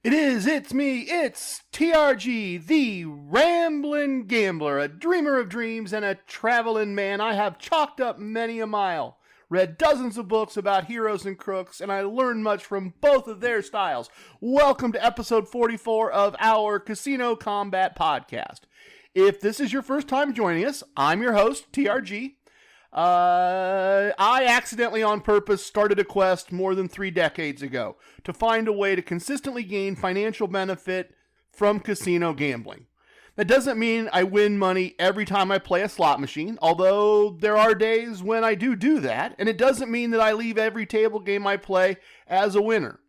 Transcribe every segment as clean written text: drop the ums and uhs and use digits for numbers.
It's me, it's TRG, the Ramblin Gambler, a dreamer of dreams and a traveling man. I have chalked up many a mile, read dozens of books about heroes and crooks, and I learned much from both of their styles. Welcome to episode 44 of our Casino Combat podcast. If this is your first time joining us, I'm your host, TRG. I accidentally on purpose started a quest more than 3 decades ago to find a way to consistently gain financial benefit from casino gambling. That doesn't mean I win money every time I play a slot machine, although there are days when I do that, and it doesn't mean that I leave every table game I play as a winner.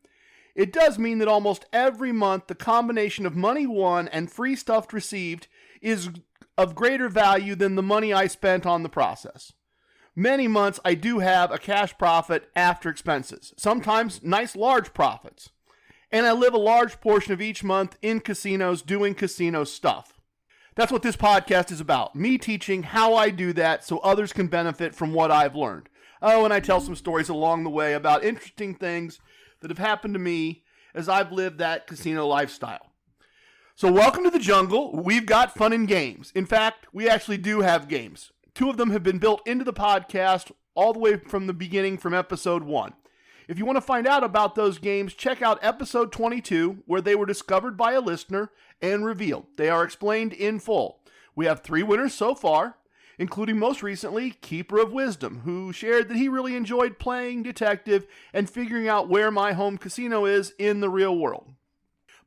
It does mean that almost every month the combination of money won and free stuff received is of greater value than the money I spent on the process. Many months I do have a cash profit after expenses, sometimes nice large profits. And I live a large portion of each month in casinos doing casino stuff. That's what this podcast is about, me teaching how I do that so others can benefit from what I've learned. Oh, and I tell some stories along the way about interesting things that have happened to me as I've lived that casino lifestyle. So welcome to the jungle. We've got fun and games. In fact, we actually do have games. 2 of them have been built into the podcast all the way from the beginning, from episode 1. If you want to find out about those games, check out episode 22, where they were discovered by a listener and revealed. They are explained in full. We have 3 winners so far, including most recently Keeper of Wisdom, who shared that he really enjoyed playing detective and figuring out where my home casino is in the real world.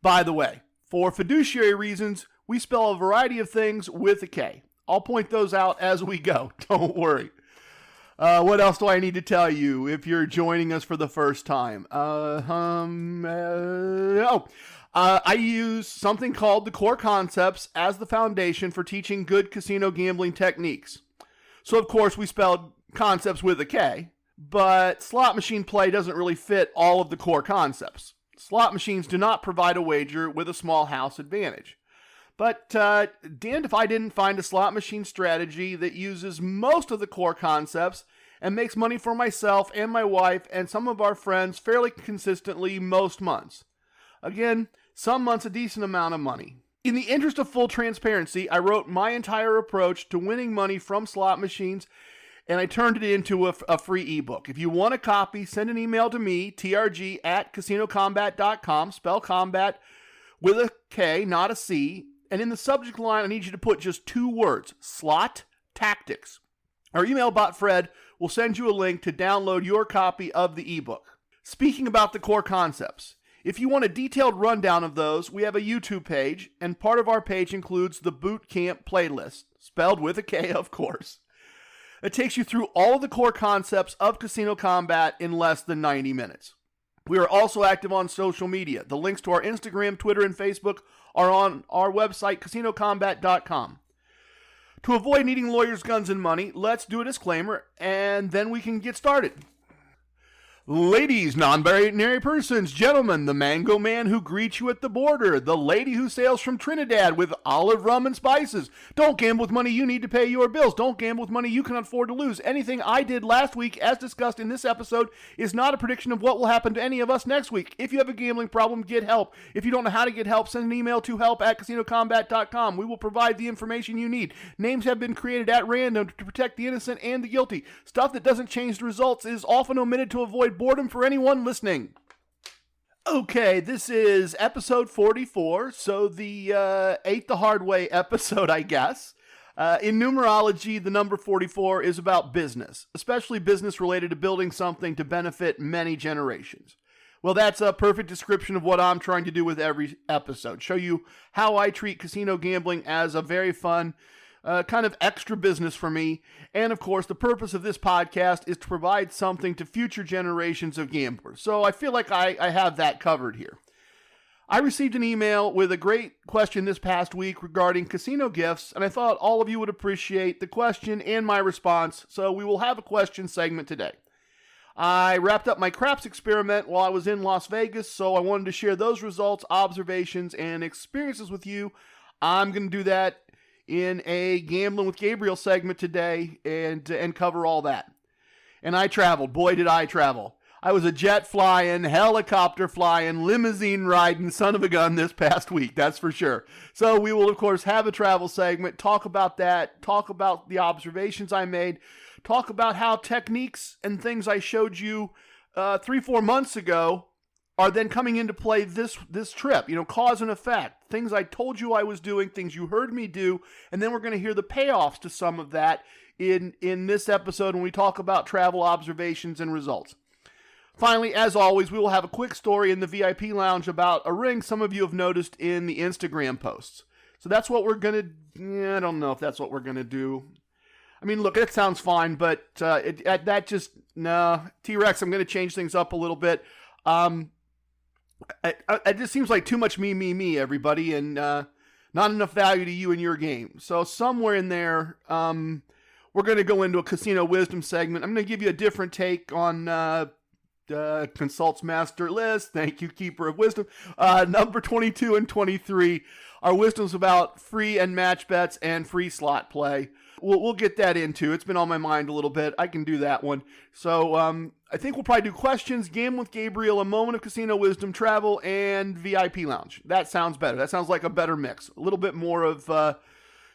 By the way, for fiduciary reasons, we spell a variety of things with a K. I'll point those out as we go. Don't worry. What else do I need to tell you if you're joining us for the first time? I use something called the core concepts as the foundation for teaching good casino gambling techniques. So, of course, we spelled concepts with a K, but slot machine play doesn't really fit all of the core concepts. Slot machines do not provide a wager with a small house advantage. But damned if I didn't find a slot machine strategy that uses most of the core concepts and makes money for myself and my wife and some of our friends fairly consistently most months. Again, some months a decent amount of money. In the interest of full transparency, I wrote my entire approach to winning money from slot machines, and I turned it into a free ebook. If you want a copy, send an email to me, trg@casinocombat.com, spell combat with a K, not a C. And in the subject line, I need you to put just 2 words, slot tactics. Our email bot, Fred, will send you a link to download your copy of the ebook. Speaking about the core concepts, if you want a detailed rundown of those, we have a YouTube page, and part of our page includes the Boot Camp playlist, spelled with a K, of course. It takes you through all of the core concepts of casino combat in less than 90 minutes. We are also active on social media. The links to our Instagram, Twitter, and Facebook are on our website, casinocombat.com. To avoid needing lawyers, guns, and money, let's do a disclaimer, and then we can get started. Ladies, non-binary persons, gentlemen, the mango man who greets you at the border, the lady who sails from Trinidad with olive rum and spices. Don't gamble with money you need to pay your bills. Don't gamble with money you can afford to lose. Anything I did last week, as discussed in this episode, is not a prediction of what will happen to any of us next week. If you have a gambling problem, get help. If you don't know how to get help, send an email to help@casinocombat.com. We will provide the information you need. Names have been created at random to protect the innocent and the guilty. Stuff that doesn't change the results is often omitted to avoid boredom for anyone listening. Okay, this is episode 44, so the ate the hard way episode, I guess. In numerology, the number 44 is about business, especially business related to building something to benefit many generations. Well, that's a perfect description of what I'm trying to do with every episode. Show you how I treat casino gambling as a very fun kind of extra business for me. And of course, the purpose of this podcast is to provide something to future generations of gamblers. So I feel like I have that covered here. I received an email with a great question this past week regarding casino gifts, and I thought all of you would appreciate the question and my response, so we will have a question segment today. I wrapped up my craps experiment while I was in Las Vegas, so I wanted to share those results, observations, and experiences with you. I'm going to do that in a Gambling with Gabriel segment today and cover all that. And I traveled. Boy, did I travel. I was a jet flying, helicopter flying, limousine riding son of a gun this past week, that's for sure. So we will, of course, have a travel segment, talk about that, talk about the observations I made, talk about how techniques and things I showed you 3-4 months ago are then coming into play this trip. Cause and effect, things I told you I was doing, things you heard me do, and then we're going to hear the payoffs to some of that in this episode when we talk about travel observations and results. Finally, as always, we will have a quick story in the VIP lounge about a ring some of you have noticed in the Instagram posts. So that's what we're going to... I don't know if that's what we're going to do. I mean, look, it sounds fine, but T-Rex, I'm going to change things up a little bit. It just seems like too much me, everybody, and not enough value to you and your game. So somewhere in there, we're going to go into a casino wisdom segment. I'm going to give you a different take on... Consults Master List. Thank you, Keeper of Wisdom. Number 22 and 23 are wisdoms about free and match bets and free slot play. We'll get that into. It's been on my mind a little bit. I can do that one. So I think we'll probably do questions, Game with Gabriel, a moment of casino wisdom, travel, and VIP lounge. That sounds better. That sounds like a better mix. A little bit more of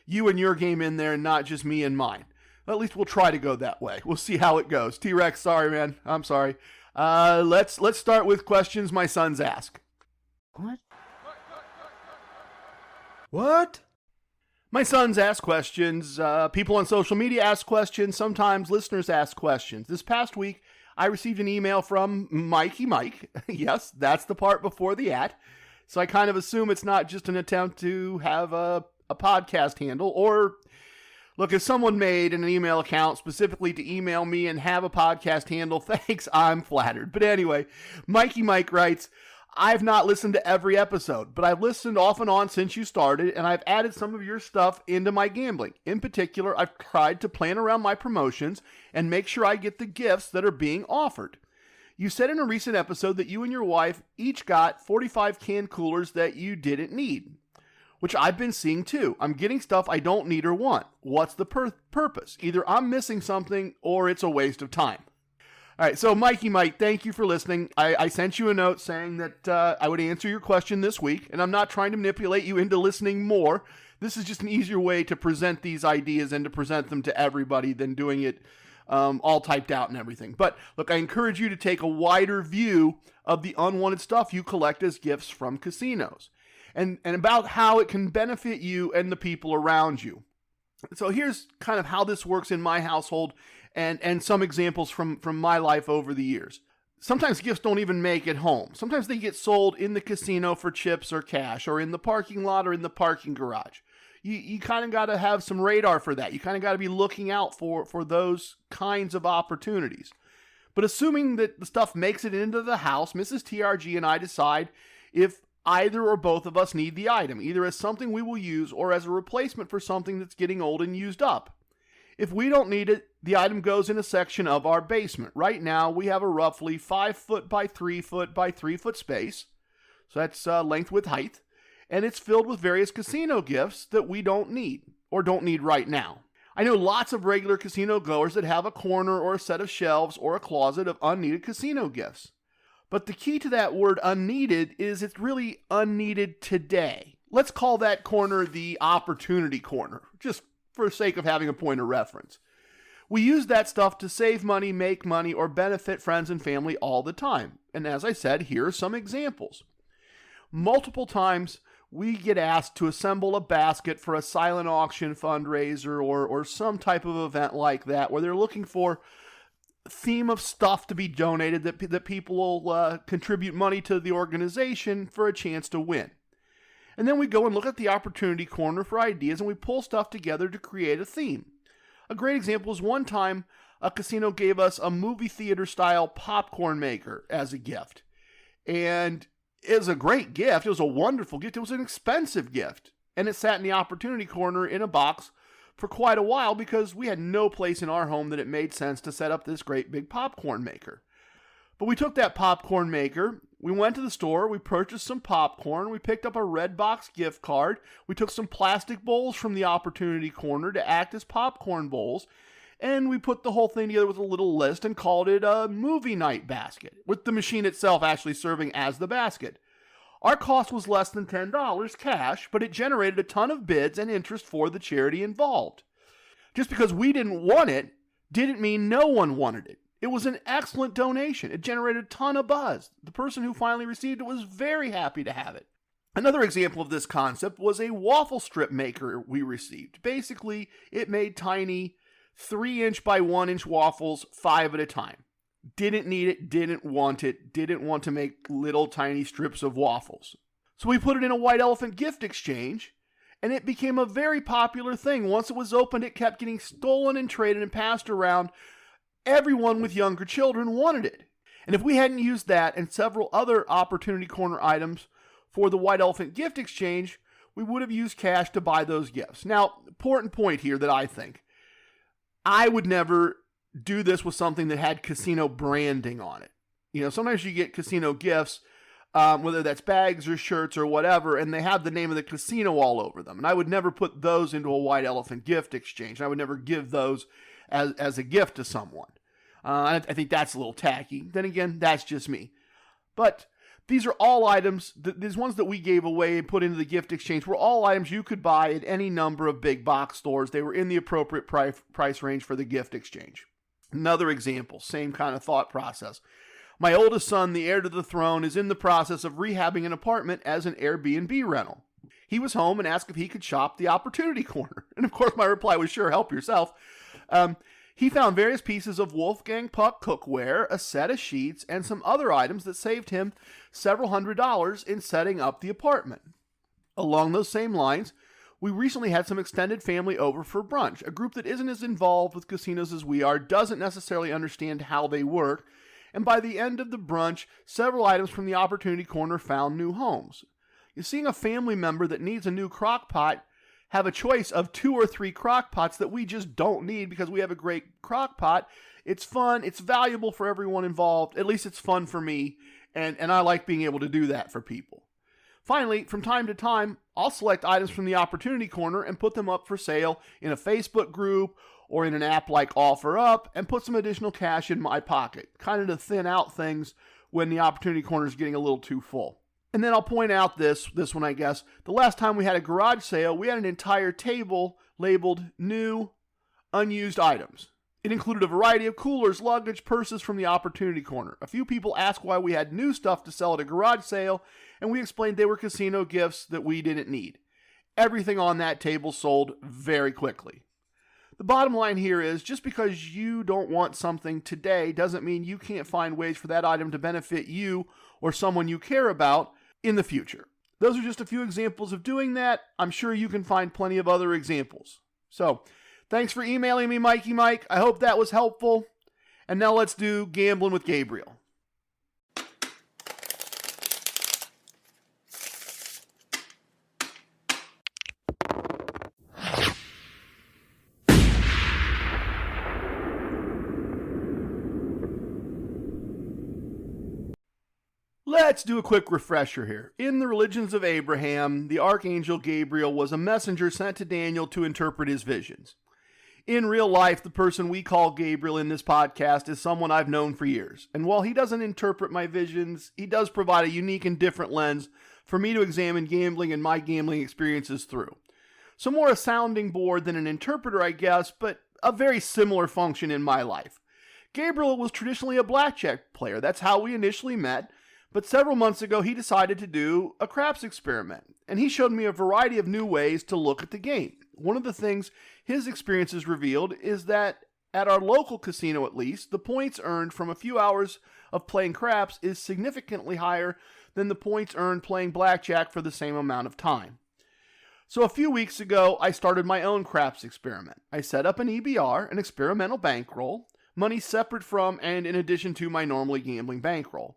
you and your game in there and not just me and mine. At least we'll try to go that way. We'll see how it goes. T-Rex, sorry, man. I'm sorry. Let's start with questions my sons ask. What? My sons ask questions. People on social media ask questions. Sometimes listeners ask questions. This past week, I received an email from Mikey Mike. Yes, that's the part before the @ So I kind of assume it's not just an attempt to have a podcast handle. Or, look, if someone made an email account specifically to email me and have a podcast handle, thanks, I'm flattered. But anyway, Mikey Mike writes, I've not listened to every episode, but I've listened off and on since you started, and I've added some of your stuff into my gambling. In particular, I've tried to plan around my promotions and make sure I get the gifts that are being offered. You said in a recent episode that you and your wife each got 45 can coolers that you didn't need, which I've been seeing too. I'm getting stuff I don't need or want. What's the purpose? Either I'm missing something or it's a waste of time. All right, so Mikey Mike, thank you for listening. I sent you a note saying that I would answer your question this week, and I'm not trying to manipulate you into listening more. This is just an easier way to present these ideas and to present them to everybody than doing it all typed out and everything. But look, I encourage you to take a wider view of the unwanted stuff you collect as gifts from casinos, and about how it can benefit you and the people around you. So here's kind of how this works in my household and some examples from my life over the years. Sometimes gifts don't even make it home. Sometimes they get sold in the casino for chips or cash, or in the parking lot or in the parking garage. You kind of got to have some radar for that. You kind of got to be looking out for those kinds of opportunities. But assuming that the stuff makes it into the house, Mrs. TRG and I decide if either or both of us need the item, either as something we will use or as a replacement for something that's getting old and used up. If we don't need it, the item goes in a section of our basement. Right now, we have a roughly 5 foot by 3 foot by 3 foot space. So that's length, width, height. And it's filled with various casino gifts that we don't need, or don't need right now. I know lots of regular casino goers that have a corner or a set of shelves or a closet of unneeded casino gifts. But the key to that word unneeded is it's really unneeded today. Let's call that corner the opportunity corner, just for the sake of having a point of reference. We use that stuff to save money, make money, or benefit friends and family all the time. And as I said, here are some examples. Multiple times, we get asked to assemble a basket for a silent auction fundraiser or some type of event like that, where they're looking for a theme of stuff to be donated that people will contribute money to the organization for a chance to win. And then we go and look at the opportunity corner for ideas, and we pull stuff together to create a theme. A great example is one time a casino gave us a movie theater style popcorn maker as a gift. And it was a great gift. It was a wonderful gift. It was an expensive gift. And it sat in the opportunity corner in a box for quite a while because we had no place in our home that it made sense to set up this great big popcorn maker. But we took that popcorn maker, we went to the store, we purchased some popcorn, we picked up a Redbox gift card, we took some plastic bowls from the opportunity corner to act as popcorn bowls, and we put the whole thing together with a little list and called it a movie night basket, with the machine itself actually serving as the basket. Our cost was less than $10 cash, but it generated a ton of bids and interest for the charity involved. Just because we didn't want it didn't mean no one wanted it. It was an excellent donation. It generated a ton of buzz. The person who finally received it was very happy to have it. Another example of this concept was a waffle strip maker we received. Basically, it made tiny 3-inch by 1-inch waffles 5 at a time. Didn't need it, didn't want to make little tiny strips of waffles. So we put it in a white elephant gift exchange, and it became a very popular thing. Once it was opened, it kept getting stolen and traded and passed around. Everyone with younger children wanted it. And if we hadn't used that and several other Opportunity Corner items for the white elephant gift exchange, we would have used cash to buy those gifts. Now, important point here that I think, I would never do this with something that had casino branding on it. You know, sometimes you get casino gifts, whether that's bags or shirts or whatever, and they have the name of the casino all over them. And I would never put those into a white elephant gift exchange. I would never give those as a gift to someone. I think that's a little tacky. Then again, that's just me. But these are all items, these ones that we gave away and put into the gift exchange were all items you could buy at any number of big box stores. They were in the appropriate price range for the gift exchange. Another example, same kind of thought process. My oldest son, the heir to the throne, is in the process of rehabbing an apartment as an Airbnb rental. He was home and asked if he could shop the Opportunity Corner. And of course my reply was, sure, help yourself. He found various pieces of Wolfgang Puck cookware, a set of sheets, and some other items that saved him several $100s in setting up the apartment. Along those same lines, we recently had some extended family over for brunch. A group that isn't as involved with casinos as we are, doesn't necessarily understand how they work, and by the end of the brunch, several items from the Opportunity Corner found new homes. You're seeing a family member that needs a new crock pot have a choice of 2 or 3 crock pots that we just don't need because we have a great crock pot. It's fun. It's valuable for everyone involved. At least it's fun for me, and I like being able to do that for people. Finally, from time to time, I'll select items from the Opportunity Corner and put them up for sale in a Facebook group or in an app like OfferUp and put some additional cash in my pocket, kind of to thin out things when the Opportunity Corner is getting a little too full. And then I'll point out this one, I guess. The last time we had a garage sale, we had an entire table labeled new, unused items. It included a variety of coolers, luggage, purses from the Opportunity Corner. A few people asked why we had new stuff to sell at a garage sale, and we explained they were casino gifts that we didn't need. Everything on that table sold very quickly. The bottom line here is, just because you don't want something today doesn't mean you can't find ways for that item to benefit you or someone you care about in the future. Those are just a few examples of doing that. I'm sure you can find plenty of other examples. So, thanks for emailing me, Mikey Mike. I hope that was helpful. And now let's do Gambling with Gabriel. Let's do a quick refresher here. In the religions of Abraham, the archangel Gabriel was a messenger sent to Daniel to interpret his visions. In real life, the person we call Gabriel in this podcast is someone I've known for years. And while he doesn't interpret my visions, he does provide a unique and different lens for me to examine gambling and my gambling experiences through. So more a sounding board than an interpreter, I guess, but a very similar function in my life. Gabriel was traditionally a blackjack player. That's how we initially met. But several months ago, he decided to do a craps experiment, and he showed me a variety of new ways to look at the game. One of the things his experiences revealed is that, at our local casino at least, the points earned from a few hours of playing craps is significantly higher than the points earned playing blackjack for the same amount of time. So a few weeks ago, I started my own craps experiment. I set up an EBR, an experimental bankroll, money separate from and in addition to my normally gambling bankroll.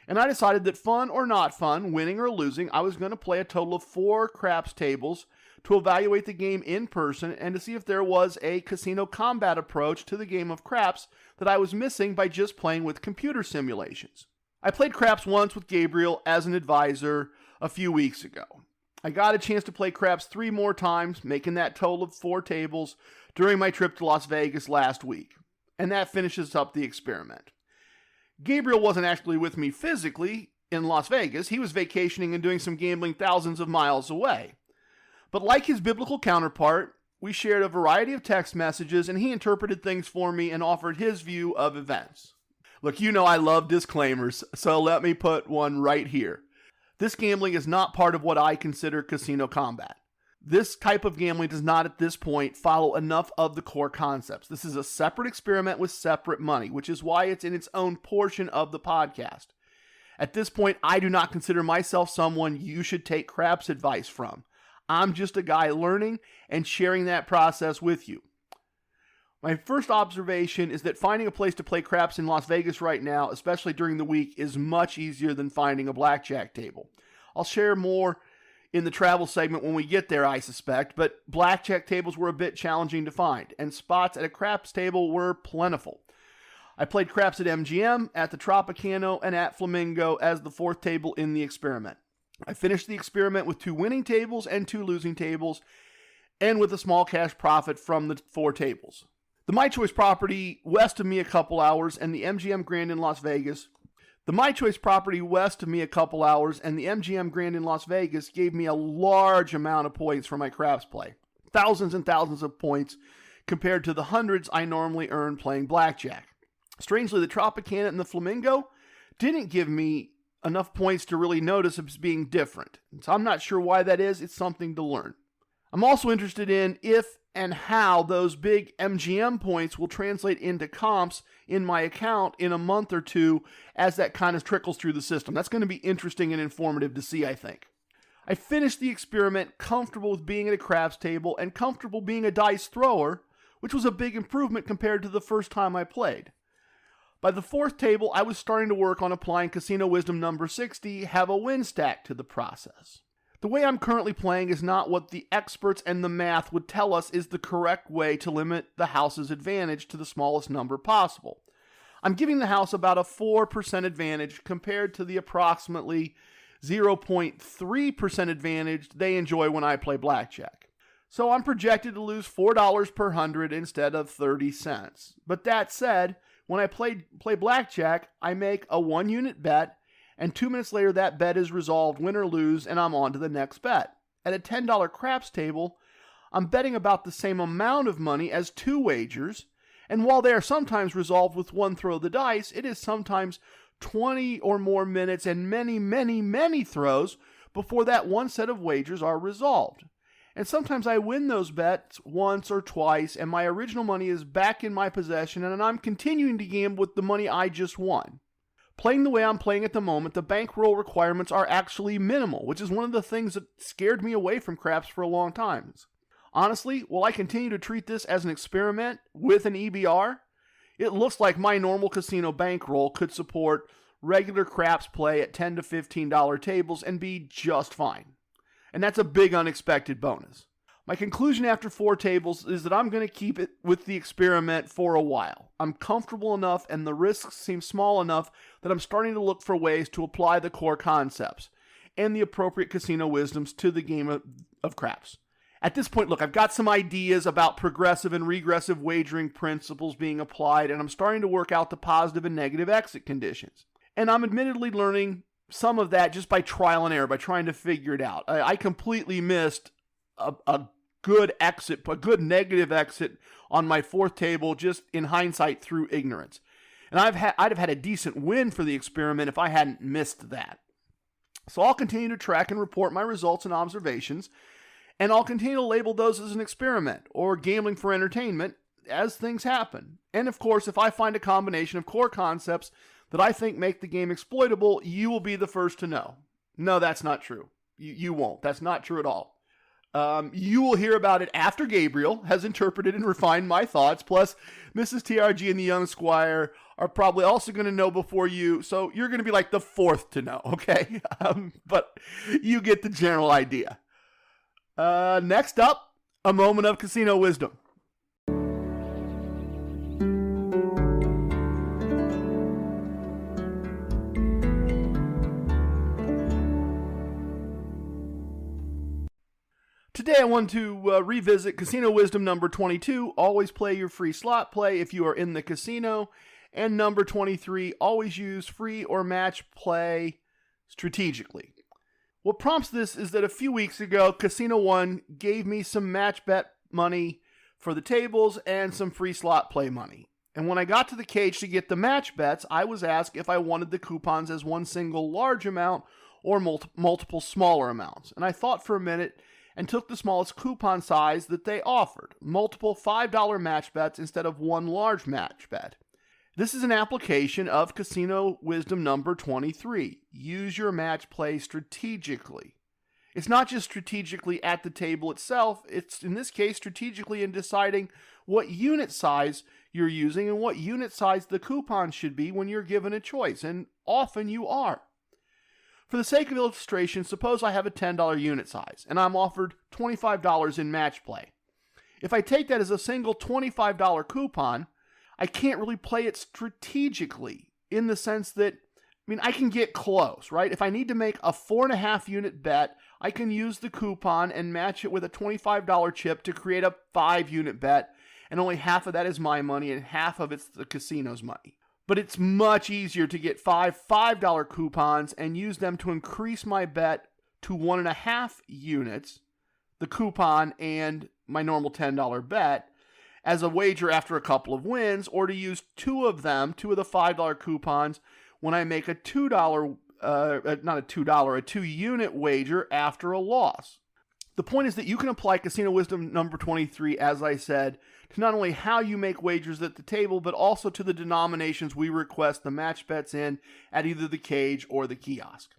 And I decided that fun or not fun, winning or losing, I was going to play a total of 4 craps tables to evaluate the game in person and to see if there was a casino combat approach to the game of craps that I was missing by just playing with computer simulations. I played craps once with Gabriel as an advisor a few weeks ago. I got a chance to play craps 3 more times, making that total of 4 tables during my trip to Las Vegas last week. And that finishes up the experiment. Gabriel wasn't actually with me physically in Las Vegas. He was vacationing and doing some gambling thousands of miles away. But like his biblical counterpart, we shared a variety of text messages and he interpreted things for me and offered his view of events. Look, you know I love disclaimers, so let me put one right here. This gambling is not part of what I consider casino combat. This type of gambling does not at this point follow enough of the core concepts. This is a separate experiment with separate money, which is why it's in its own portion of the podcast. At this point, I do not consider myself someone you should take craps advice from. I'm just a guy learning and sharing that process with you. My first observation is that finding a place to play craps in Las Vegas right now, especially during the week, is much easier than finding a blackjack table. I'll share more in the travel segment when we get there, I suspect, but blackjack tables were a bit challenging to find, and spots at a craps table were plentiful. I played craps at MGM, at the Tropicana, and at Flamingo as the 4th table in the experiment. I finished the experiment with 2 winning tables and 2 losing tables, and with a small cash profit from the 4 tables. The My Choice property west of me a couple hours and the MGM Grand in Las Vegas gave me a large amount of points for my craps play. Thousands and thousands of points compared to the hundreds I normally earn playing blackjack. Strangely, the Tropicana and the Flamingo didn't give me enough points to really notice as being different. So I'm not sure why that is. It's something to learn. I'm also interested in if and how those big MGM points will translate into comps in my account in a month or two as that kind of trickles through the system. That's going to be interesting and informative to see, I think. I finished the experiment comfortable with being at a craps table and comfortable being a dice thrower, which was a big improvement compared to the first time I played. By the 4th table, I was starting to work on applying Casino Wisdom number 60, have a win stack, to the process. The way I'm currently playing is not what the experts and the math would tell us is the correct way to limit the house's advantage to the smallest number possible. I'm giving the house about a 4% advantage compared to the approximately 0.3% advantage they enjoy when I play blackjack. So I'm projected to lose $4 per 100 instead of 30 cents. But that said, when I play blackjack, I make a 1-unit bet, and 2 minutes later that bet is resolved, win or lose, and I'm on to the next bet. At a $10 craps table, I'm betting about the same amount of money as 2 wagers, and while they are sometimes resolved with 1 throw of the dice, it is sometimes 20 or more minutes and many, many, many throws before that one set of wagers are resolved. And sometimes I win those bets once or twice, and my original money is back in my possession, and I'm continuing to gamble with the money I just won. Playing the way I'm playing at the moment, the bankroll requirements are actually minimal, which is one of the things that scared me away from craps for a long time. Honestly, while I continue to treat this as an experiment with an EBR, it looks like my normal casino bankroll could support regular craps play at $10 to $15 tables and be just fine. And that's a big unexpected bonus. My conclusion after 4 tables is that I'm going to keep it with the experiment for a while. I'm comfortable enough and the risks seem small enough that I'm starting to look for ways to apply the core concepts and the appropriate casino wisdoms to the game of craps. At this point, look, I've got some ideas about progressive and regressive wagering principles being applied, and I'm starting to work out the positive and negative exit conditions. And I'm admittedly learning some of that just by trial and error, by trying to figure it out. I completely missed a good negative exit on my 4th table just in hindsight through ignorance. And I'd have had a decent win for the experiment if I hadn't missed that. So I'll continue to track and report my results and observations, and I'll continue to label those as an experiment or gambling for entertainment as things happen. And of course, if I find a combination of core concepts that I think make the game exploitable, you will be the first to know. No, that's not true. You won't. That's not true at all. You will hear about it after Gabriel has interpreted and refined my thoughts, plus Mrs. TRG and the young squire are probably also going to know before you, so you're going to be like the 4th to know, okay? But you get the general idea. Next up, a moment of casino wisdom. Today I want to revisit Casino Wisdom number 22, always play your free slot play if you are in the casino, and number 23, always use free or match play strategically. What prompts this is that a few weeks ago, Casino One gave me some match bet money for the tables and some free slot play money. And when I got to the cage to get the match bets, I was asked if I wanted the coupons as one single large amount or multiple smaller amounts. And I thought for a minute and took the smallest coupon size that they offered, multiple $5 match bets instead of one large match bet. This is an application of Casino Wisdom number 23. Use your match play strategically. It's not just strategically at the table itself, it's in this case strategically in deciding what unit size you're using and what unit size the coupon should be when you're given a choice, and often you are. For the sake of illustration, suppose I have a $10 unit size and I'm offered $25 in match play. If I take that as a single $25 coupon, I can't really play it strategically in the sense that, I can get close, right? If I need to make a 4.5 unit bet, I can use the coupon and match it with a $25 chip to create a 5 unit bet, and only half of that is my money and half of it's the casino's money. But it's much easier to get five $5 coupons and use them to increase my bet to 1.5 units, the coupon and my normal $10 bet, as a wager after a couple of wins, or to use two of the $5 coupons when I make a a 2 unit wager after a loss. The point is that you can apply Casino Wisdom number 23, as I said, to not only how you make wagers at the table, but also to the denominations we request the match bets in at either the cage or the kiosk.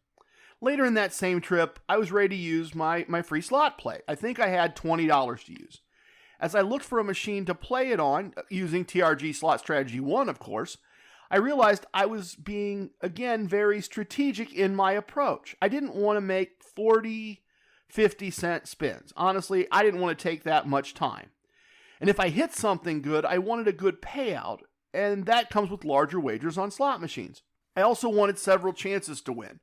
Later in that same trip, I was ready to use my free slot play. I think I had $20 to use. As I looked for a machine to play it on, using TRG Slot Strategy 1, of course, I realized I was being, again, very strategic in my approach. I didn't want to make 40, 50-cent spins. Honestly, I didn't want to take that much time. And if I hit something good, I wanted a good payout, and that comes with larger wagers on slot machines. I also wanted several chances to win.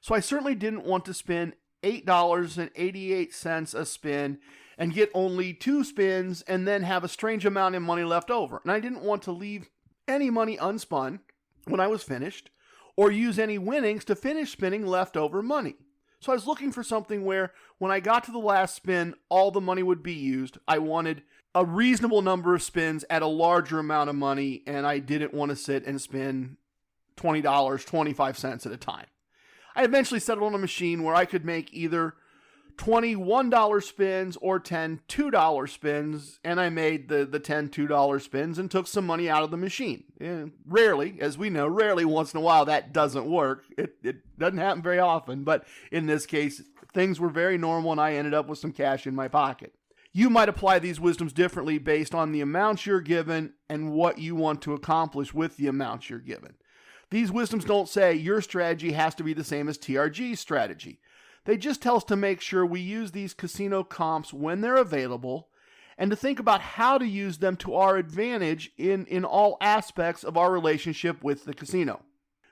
So I certainly didn't want to spend $8.88 a spin and get only 2 spins and then have a strange amount of money left over. And I didn't want to leave any money unspun when I was finished or use any winnings to finish spinning leftover money. So I was looking for something where when I got to the last spin, all the money would be used. I wanted a reasonable number of spins at a larger amount of money, and I didn't want to sit and spin $20, 25 cents at a time. I eventually settled on a machine where I could make either 20 $1 spins or 10 $2 spins, and I made the 10 $2 spins and took some money out of the machine. And rarely, as we know, once in a while that doesn't work. It doesn't happen very often, but in this case, things were very normal and I ended up with some cash in my pocket. You might apply these wisdoms differently based on the amounts you're given and what you want to accomplish with the amounts you're given. These wisdoms don't say your strategy has to be the same as TRG's strategy. They just tell us to make sure we use these casino comps when they're available and to think about how to use them to our advantage in all aspects of our relationship with the casino.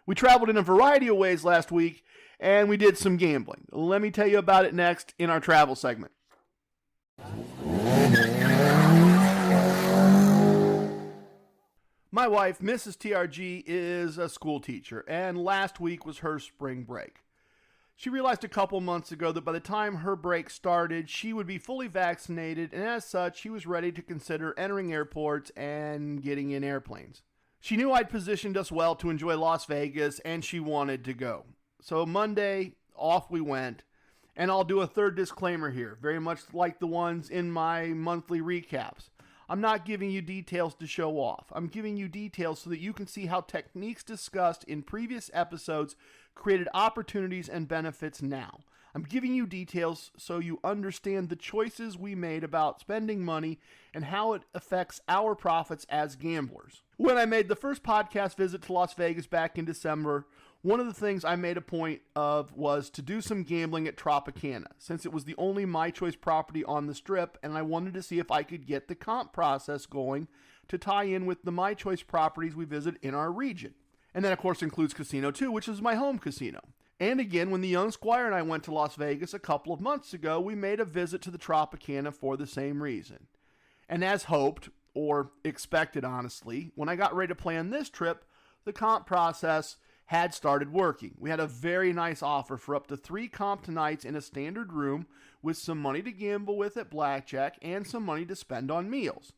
We traveled in a variety of ways last week and we did some gambling. Let me tell you about it next in our travel segment. My wife, Mrs. TRG, is a school teacher, and last week was her spring break. She realized a couple months ago that by the time her break started, she would be fully vaccinated, and as such, she was ready to consider entering airports and getting in airplanes. She knew I'd positioned us well to enjoy Las Vegas, and she wanted to go. So Monday, off we went, and I'll do a third disclaimer here, very much like the ones in my monthly recaps. I'm not giving you details to show off. I'm giving you details so that you can see how techniques discussed in previous episodes created opportunities and benefits now. I'm giving you details so you understand the choices we made about spending money and how it affects our profits as gamblers. When I made the first podcast visit to Las Vegas back in December, one of the things I made a point of was to do some gambling at Tropicana, since it was the only My Choice property on the Strip, and I wanted to see if I could get the comp process going to tie in with the My Choice properties we visit in our region. And that, of course, includes Casino 2, which is my home casino. And again, when the young squire and I went to Las Vegas a couple of months ago, we made a visit to the Tropicana for the same reason. And as hoped, or expected honestly, when I got ready to plan this trip, the comp process had started working. We had a very nice offer for up to 3 comp nights in a standard room with some money to gamble with at blackjack and some money to spend on meals.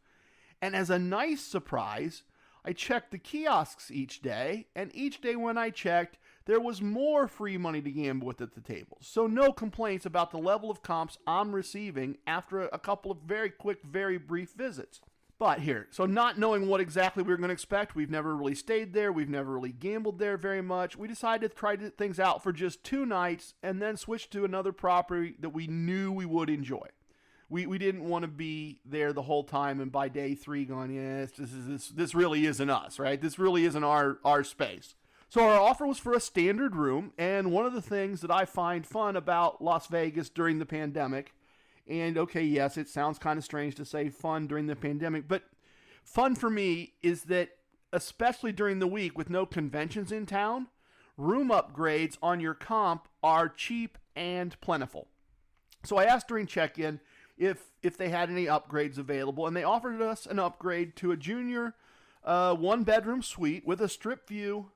And as a nice surprise, I checked the kiosks each day, and each day when I checked, there was more free money to gamble with at the tables. So no complaints about the level of comps I'm receiving after a couple of very quick, very brief visits. But here, so not knowing what exactly we were going to expect, we've never really stayed there, we've never really gambled there very much, we decided to try things out for just 2 nights and then switch to another property that we knew we would enjoy. We didn't want to be there the whole time and by day 3 going, yes, this really isn't us, right? This really isn't our space. So our offer was for a standard room, and one of the things that I find fun about Las Vegas during the pandemic, and okay, yes, it sounds kind of strange to say fun during the pandemic, but fun for me is that, especially during the week with no conventions in town, room upgrades on your comp are cheap and plentiful. So I asked during check-in if they had any upgrades available, and they offered us an upgrade to a junior 1-bedroom suite with a strip view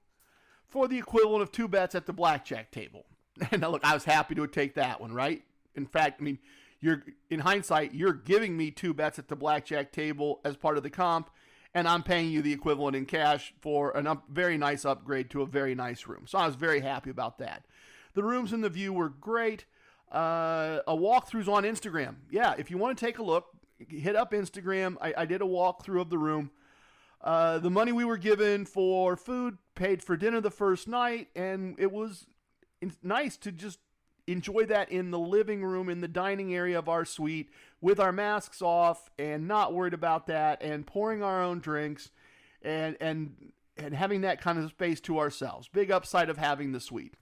for the equivalent of 2 bets at the blackjack table. And now look, I was happy to take that one, right? In fact, I mean, in hindsight, you're giving me 2 bets at the blackjack table as part of the comp, and I'm paying you the equivalent in cash for a very nice upgrade to a very nice room. So I was very happy about that. The rooms and the view were great. A walkthrough's on Instagram. Yeah, if you want to take a look, hit up Instagram. I did a walkthrough of the room. The money we were given for food paid for dinner the first night, and it was nice to just enjoy that in the living room, in the dining area of our suite, with our masks off and not worried about that, and pouring our own drinks and having that kind of space to ourselves. Big upside of having the suite.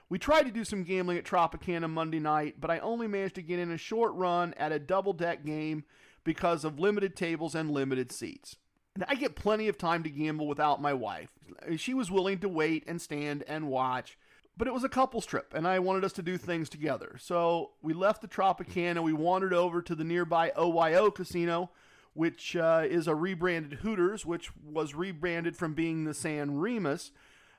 We tried to do some gambling at Tropicana Monday night, but I only managed to get in a short run at a double-deck game because of limited tables and limited seats. And I get plenty of time to gamble without my wife. She was willing to wait and stand and watch, but it was a couple's trip, and I wanted us to do things together. So we left the Tropicana, we wandered over to the nearby OYO casino, which is a rebranded Hooters, which was rebranded from being the San Remus,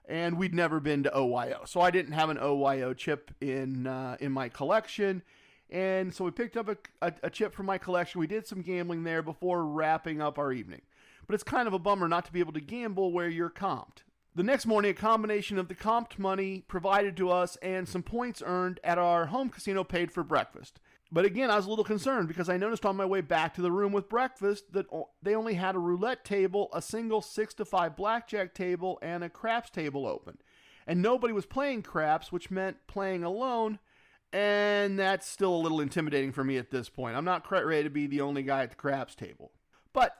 and we'd never been to OYO. So I didn't have an OYO chip in my collection, and so we picked up a chip from my collection. We did some gambling there before wrapping up our evening. But it's kind of a bummer not to be able to gamble where you're comped. The next morning, a combination of the comped money provided to us and some points earned at our home casino paid for breakfast. But again, I was a little concerned because I noticed on my way back to the room with breakfast that they only had a roulette table, a single 6-to-5 blackjack table, and a craps table open. And nobody was playing craps, which meant playing alone, and that's still a little intimidating for me at this point. I'm not quite ready to be the only guy at the craps table. But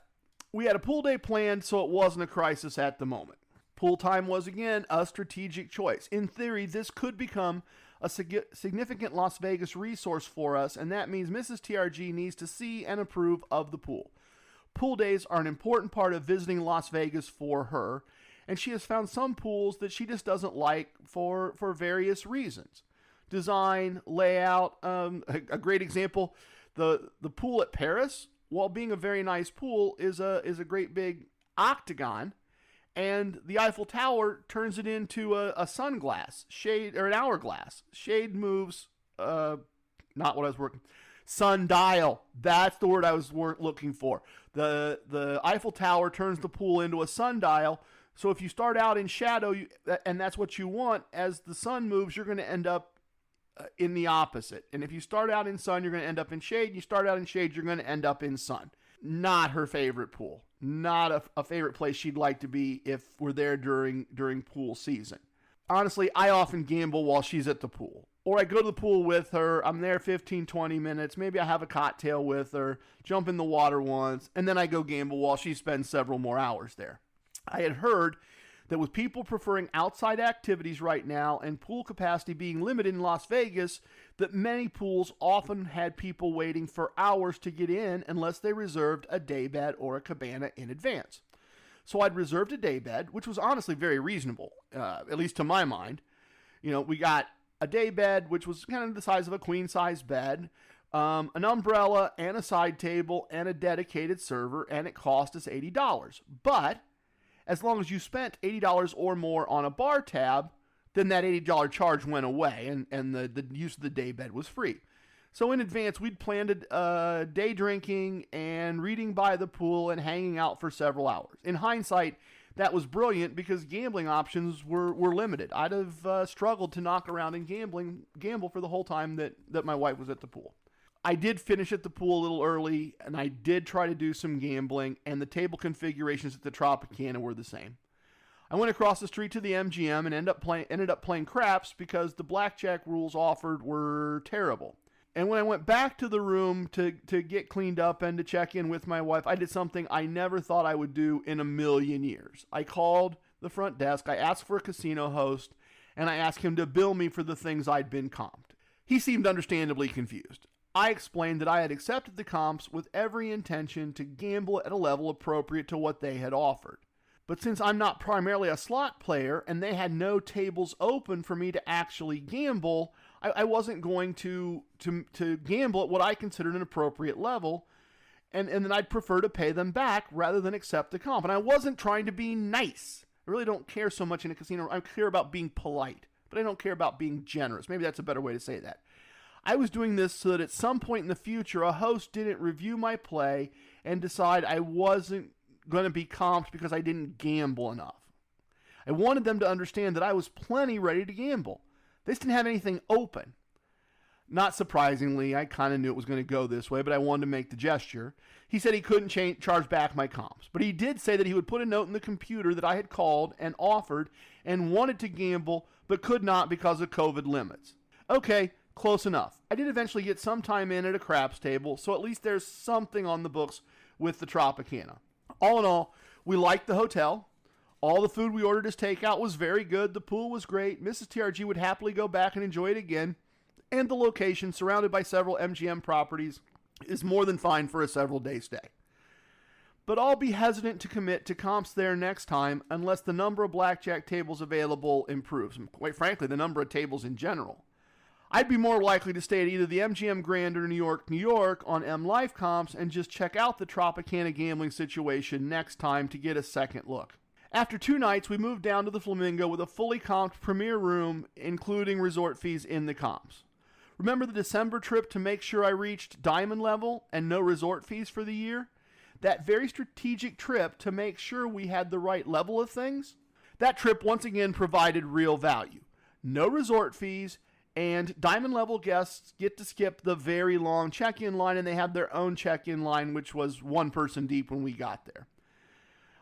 we had a pool day planned, so it wasn't a crisis at the moment. Pool time was, again, a strategic choice. In theory, this could become a significant Las Vegas resource for us, and that means Mrs. TRG needs to see and approve of the pool. Pool days are an important part of visiting Las Vegas for her, and she has found some pools that she just doesn't like for various reasons. Design, layout, a great example, the pool at Paris, while being a very nice pool, is a great big octagon, and the Eiffel Tower turns it into a sunglass shade, or an hourglass. Shade moves, not what I was working. Sundial. That's the word I was looking for. The Eiffel Tower turns the pool into a sundial. So if you start out in shadow, and that's what you want, as the sun moves, you're going to end up in the opposite. And if you start out in sun, you're going to end up in shade. You start out in shade, you're going to end up in sun. Not her favorite pool. Not a favorite place she'd like to be if we're there during pool season. Honestly, I often gamble while she's at the pool. Or I go to the pool with her, I'm there 15, 20 minutes, maybe I have a cocktail with her, jump in the water once, and then I go gamble while she spends several more hours there. I had heard that with people preferring outside activities right now and pool capacity being limited in Las Vegas, that many pools often had people waiting for hours to get in unless they reserved a daybed or a cabana in advance. So I'd reserved a daybed, which was honestly very reasonable, at least to my mind. We got a day bed, which was kind of the size of a queen-size bed, an umbrella and a side table and a dedicated server, and it cost us $80. But as long as you spent $80 or more on a bar tab, then that $80 charge went away, and the use of the day bed was free. So in advance, we'd planned day drinking and reading by the pool and hanging out for several hours. In hindsight, that was brilliant because gambling options were limited. I'd have struggled to knock around and gamble for the whole time that my wife was at the pool. I did finish at the pool a little early, and I did try to do some gambling, and the table configurations at the Tropicana were the same. I went across the street to the MGM and ended up playing craps because the blackjack rules offered were terrible. And when I went back to the room to get cleaned up and to check in with my wife, I did something I never thought I would do in a million years. I called the front desk, I asked for a casino host, and I asked him to bill me for the things I'd been comped. He seemed understandably confused. I explained that I had accepted the comps with every intention to gamble at a level appropriate to what they had offered. But since I'm not primarily a slot player and they had no tables open for me to actually gamble, I wasn't going to gamble at what I considered an appropriate level, and then I'd prefer to pay them back rather than accept the comp. And I wasn't trying to be nice. I really don't care so much in a casino. I care about being polite, but I don't care about being generous. Maybe that's a better way to say that. I was doing this so that at some point in the future, a host didn't review my play and decide I wasn't going to be comped because I didn't gamble enough. I wanted them to understand that I was plenty ready to gamble. They just didn't have anything open. Not surprisingly, I kind of knew it was going to go this way, but I wanted to make the gesture. He said he couldn't charge back my comps, but he did say that he would put a note in the computer that I had called and offered and wanted to gamble, but could not because of COVID limits. Okay, close enough. I did eventually get some time in at a craps table, so at least there's something on the books with the Tropicana. All in all, we liked the hotel. All the food we ordered as takeout was very good. The pool was great. Mrs. TRG would happily go back and enjoy it again. And the location, surrounded by several MGM properties, is more than fine for a several-day stay. But I'll be hesitant to commit to comps there next time unless the number of blackjack tables available improves. And quite frankly, the number of tables in general. I'd be more likely to stay at either the MGM Grand or New York on M Life comps and just check out the Tropicana gambling situation next time to get a second look. After 2 nights, we moved down to the Flamingo with a fully comped premier room, including resort fees in the comps. Remember the December trip to make sure I reached diamond level and no resort fees for the year? That very strategic trip to make sure we had the right level of things? That trip once again provided real value. No resort fees, and diamond level guests get to skip the very long check-in line, and they had their own check-in line, which was 1 person deep when we got there.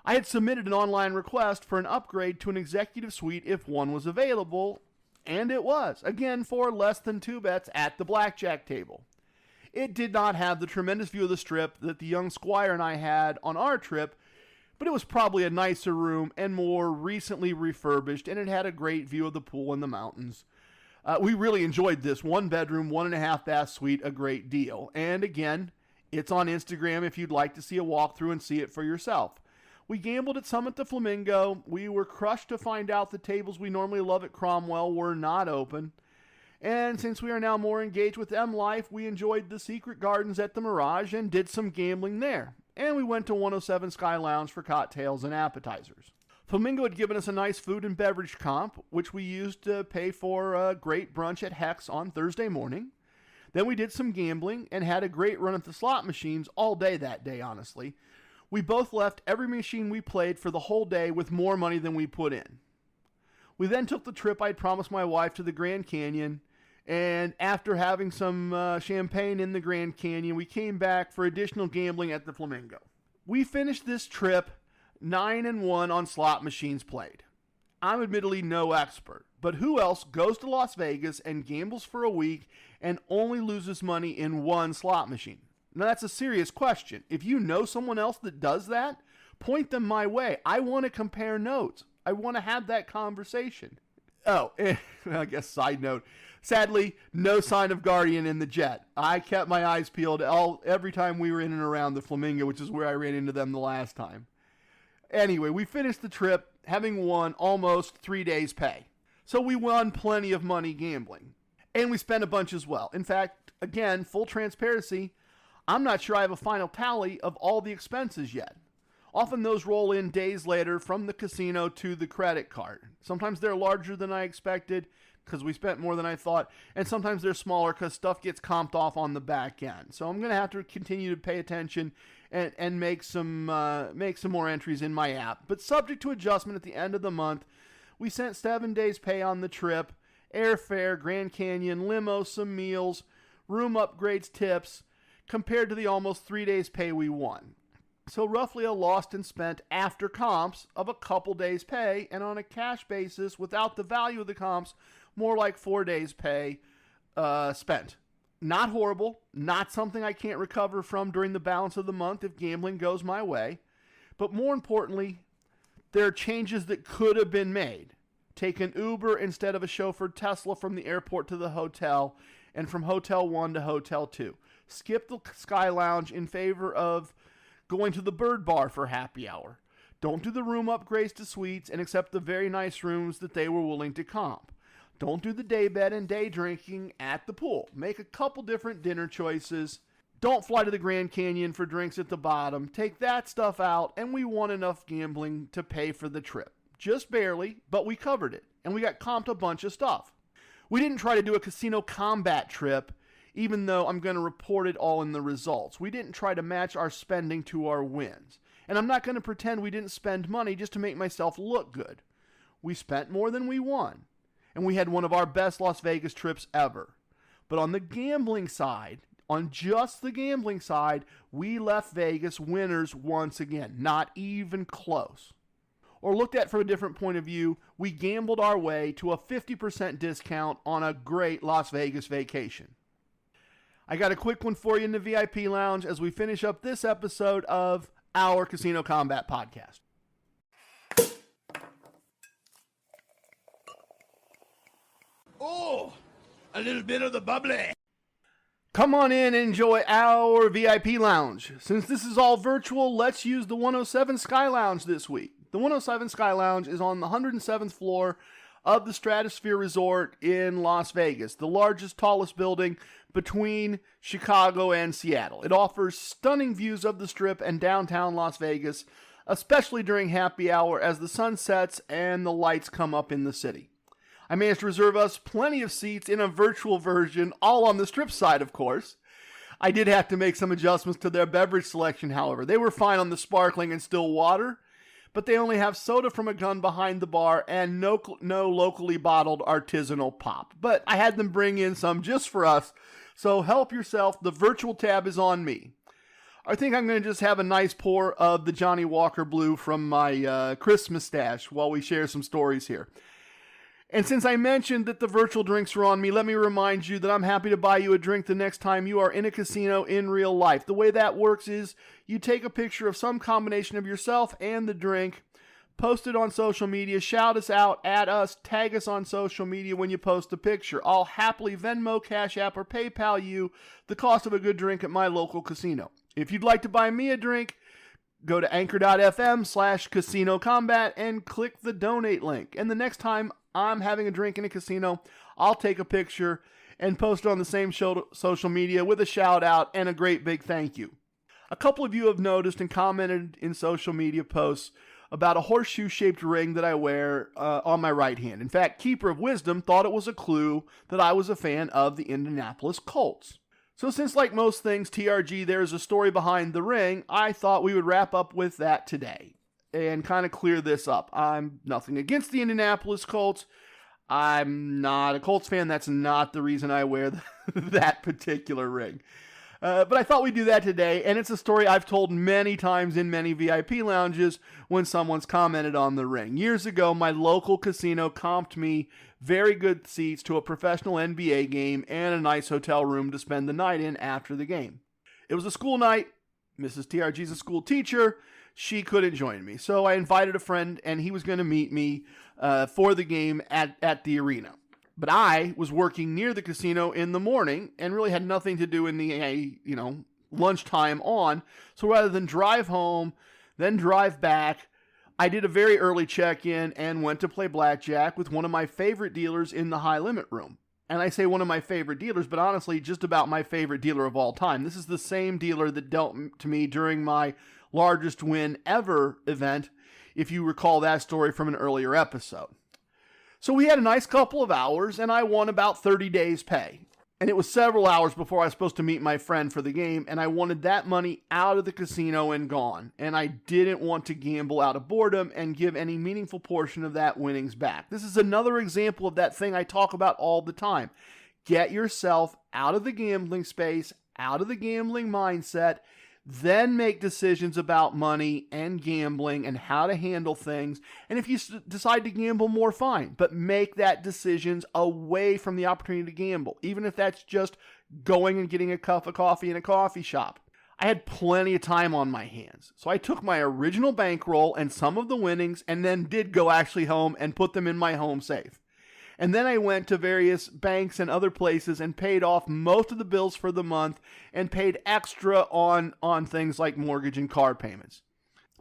I had submitted an online request for an upgrade to an executive suite if one was available, and it was, again for less than 2 bets at the blackjack table. It did not have the tremendous view of the strip that the young squire and I had on our trip, but it was probably a nicer room and more recently refurbished, and it had a great view of the pool and the mountains. We really enjoyed this 1-bedroom, 1.5 bath suite a great deal. And again, it's on Instagram if you'd like to see a walkthrough and see it for yourself. We gambled at Summit the Flamingo. We were crushed to find out the tables we normally love at Cromwell were not open. And since we are now more engaged with M Life, we enjoyed the Secret Gardens at the Mirage and did some gambling there. And we went to 107 Sky Lounge for cocktails and appetizers. Flamingo had given us a nice food and beverage comp, which we used to pay for a great brunch at Hex on Thursday morning. Then we did some gambling and had a great run at the slot machines all day that day, honestly. We both left every machine we played for the whole day with more money than we put in. We then took the trip I'd promised my wife to the Grand Canyon, and after having some champagne in the Grand Canyon, we came back for additional gambling at the Flamingo. We finished this trip 9-1 on slot machines played. I'm admittedly no expert, but who else goes to Las Vegas and gambles for a week and only loses money in 1 slot machine? Now that's a serious question. If you know someone else that does that, point them my way. I want to compare notes. I want to have that conversation. Oh, I guess side note. Sadly, no sign of Guardian in the jet. I kept my eyes peeled every time we were in and around the Flamingo, which is where I ran into them the last time. Anyway, we finished the trip having won almost 3 days' pay. So we won plenty of money gambling. And we spent a bunch as well. In fact, again, full transparency, I'm not sure I have a final tally of all the expenses yet. Often those roll in days later from the casino to the credit card. Sometimes they're larger than I expected because we spent more than I thought, and sometimes they're smaller because stuff gets comped off on the back end. So I'm going to have to continue to pay attention and make some more entries in my app. But subject to adjustment at the end of the month, we sent 7 days pay on the trip, airfare, Grand Canyon, limo, some meals, room upgrades, tips, compared to the almost 3 days pay we won. So roughly a lost and spent after comps of a couple days pay, and on a cash basis without the value of the comps, more like 4 days pay spent. Not horrible, not something I can't recover from during the balance of the month if gambling goes my way, but more importantly, there are changes that could have been made. Take an Uber instead of a chauffeured Tesla from the airport to the hotel, and from Hotel 1 to Hotel 2. Skip the Sky Lounge in favor of going to the Bird Bar for happy hour. Don't do the room upgrades to suites and accept the very nice rooms that they were willing to comp. Don't do the day bed and day drinking at the pool. Make a couple different dinner choices. Don't fly to the Grand Canyon for drinks at the bottom. Take that stuff out, and we won enough gambling to pay for the trip. Just barely, but we covered it, and we got comped a bunch of stuff. We didn't try to do a casino combat trip, even though I'm going to report it all in the results. We didn't try to match our spending to our wins. And I'm not going to pretend we didn't spend money just to make myself look good. We spent more than we won. And we had one of our best Las Vegas trips ever. But on the gambling side, on just the gambling side, we left Vegas winners once again. Not even close. Or looked at from a different point of view, we gambled our way to a 50% discount on a great Las Vegas vacation. I got a quick one for you in the VIP lounge as we finish up this episode of our Casino Combat Podcast. Oh, a little bit of the bubbly. Come on in and enjoy our VIP lounge. Since this is all virtual, let's use the 107 Sky Lounge this week. The 107 Sky Lounge is on the 107th floor of the Stratosphere Resort in Las Vegas, the largest, tallest building between Chicago and Seattle. It offers stunning views of the Strip and downtown Las Vegas, especially during happy hour as the sun sets and the lights come up in the city. I managed to reserve us plenty of seats in a virtual version, all on the Strip side, of course. I did have to make some adjustments to their beverage selection, however. They were fine on the sparkling and still water, but they only have soda from a gun behind the bar and no locally bottled artisanal pop. But I had them bring in some just for us, so help yourself. The virtual tab is on me. I think I'm going to just have a nice pour of the Johnny Walker Blue from my Christmas stash while we share some stories here. And since I mentioned that the virtual drinks are on me, let me remind you that I'm happy to buy you a drink the next time you are in a casino in real life. The way that works is you take a picture of some combination of yourself and the drink, post it on social media, shout us out, add us, tag us on social media when you post a picture. I'll happily Venmo, Cash App, or PayPal you the cost of a good drink at my local casino. If you'd like to buy me a drink, go to anchor.fm/casino combat and click the donate link. And the next time I'm having a drink in a casino, I'll take a picture and post it on the same social media with a shout out and a great big thank you. A couple of you have noticed and commented in social media posts about a horseshoe-shaped ring that I wear on my right hand. In fact, Keeper of Wisdom thought it was a clue that I was a fan of the Indianapolis Colts. So since, like most things, TRG, there's a story behind the ring, I thought we would wrap up with that today and kind of clear this up. I'm nothing against the Indianapolis Colts. I'm not a Colts fan. That's not the reason I wear that particular ring. But I thought we'd do that today, and it's a story I've told many times in many VIP lounges when someone's commented on the ring. Years ago, my local casino comped me very good seats to a professional NBA game and a nice hotel room to spend the night in after the game. It was a school night. Mrs. TRG's a school teacher. She couldn't join me, so I invited a friend, and he was going to meet me for the game at the arena. But I was working near the casino in the morning and really had nothing to do in the, lunchtime on. So rather than drive home, then drive back, I did a very early check-in and went to play blackjack with one of my favorite dealers in the high limit room. And I say one of my favorite dealers, but honestly, just about my favorite dealer of all time. This is the same dealer that dealt to me during my largest win ever event, if you recall that story from an earlier episode. So we had a nice couple of hours, and I won about 30 days' pay. And it was several hours before I was supposed to meet my friend for the game, and I wanted that money out of the casino and gone. And I didn't want to gamble out of boredom and give any meaningful portion of that winnings back. This is another example of that thing I talk about all the time. Get yourself out of the gambling space, out of the gambling mindset, then make decisions about money and gambling and how to handle things. And if you decide to gamble more, fine. But make that decisions away from the opportunity to gamble, even if that's just going and getting a cup of coffee in a coffee shop. I had plenty of time on my hands. So I took my original bankroll and some of the winnings and then did go actually home and put them in my home safe. And then I went to various banks and other places and paid off most of the bills for the month and paid extra on things like mortgage and car payments.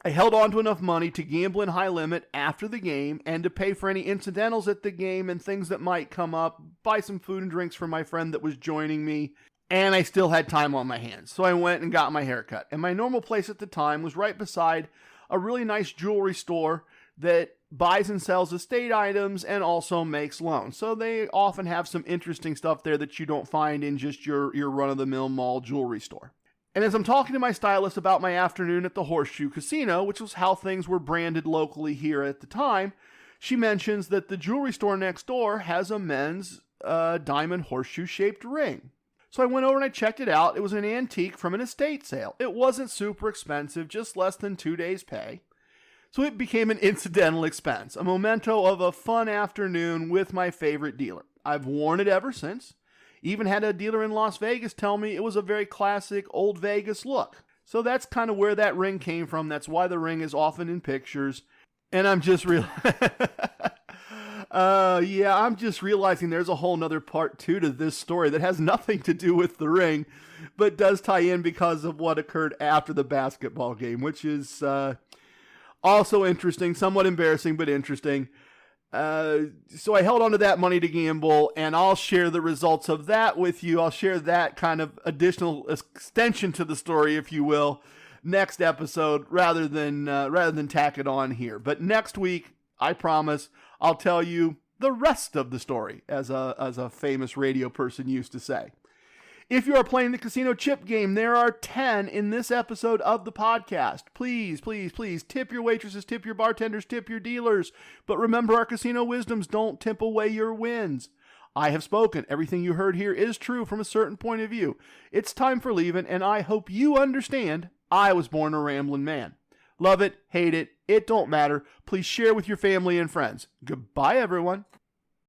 I held on to enough money to gamble in high limit after the game and to pay for any incidentals at the game and things that might come up, buy some food and drinks for my friend that was joining me, and I still had time on my hands. So I went and got my haircut. And my normal place at the time was right beside a really nice jewelry store that buys and sells estate items and also makes loans. So they often have some interesting stuff there that you don't find in just your run-of-the-mill mall jewelry store. And as I'm talking to my stylist about my afternoon at the Horseshoe Casino, which was how things were branded locally here at the time, she mentions that the jewelry store next door has a men's diamond horseshoe-shaped ring. So I went over and I checked it out. It was an antique from an estate sale. It wasn't super expensive, just less than 2 days' pay. So it became an incidental expense, a memento of a fun afternoon with my favorite dealer. I've worn it ever since. Even had a dealer in Las Vegas tell me it was a very classic old Vegas look. So that's kind of where that ring came from. That's why the ring is often in pictures. And I'm just I'm just realizing there's a whole nother part 2 to this story that has nothing to do with the ring, but does tie in because of what occurred after the basketball game, which is also interesting, somewhat embarrassing, but interesting. So I held on to that money to gamble, and I'll share the results of that with you. I'll share that kind of additional extension to the story, if you will, next episode, rather than tack it on here. But next week, I promise, I'll tell you the rest of the story, as a famous radio person used to say. If you are playing the casino chip game, there are 10 in this episode of the podcast. Please, please, please tip your waitresses, tip your bartenders, tip your dealers. But remember, our casino wisdoms don't tip away your wins. I have spoken. Everything you heard here is true from a certain point of view. It's time for leaving, and I hope you understand I was born a ramblin' man. Love it, hate it, it don't matter. Please share with your family and friends. Goodbye, everyone.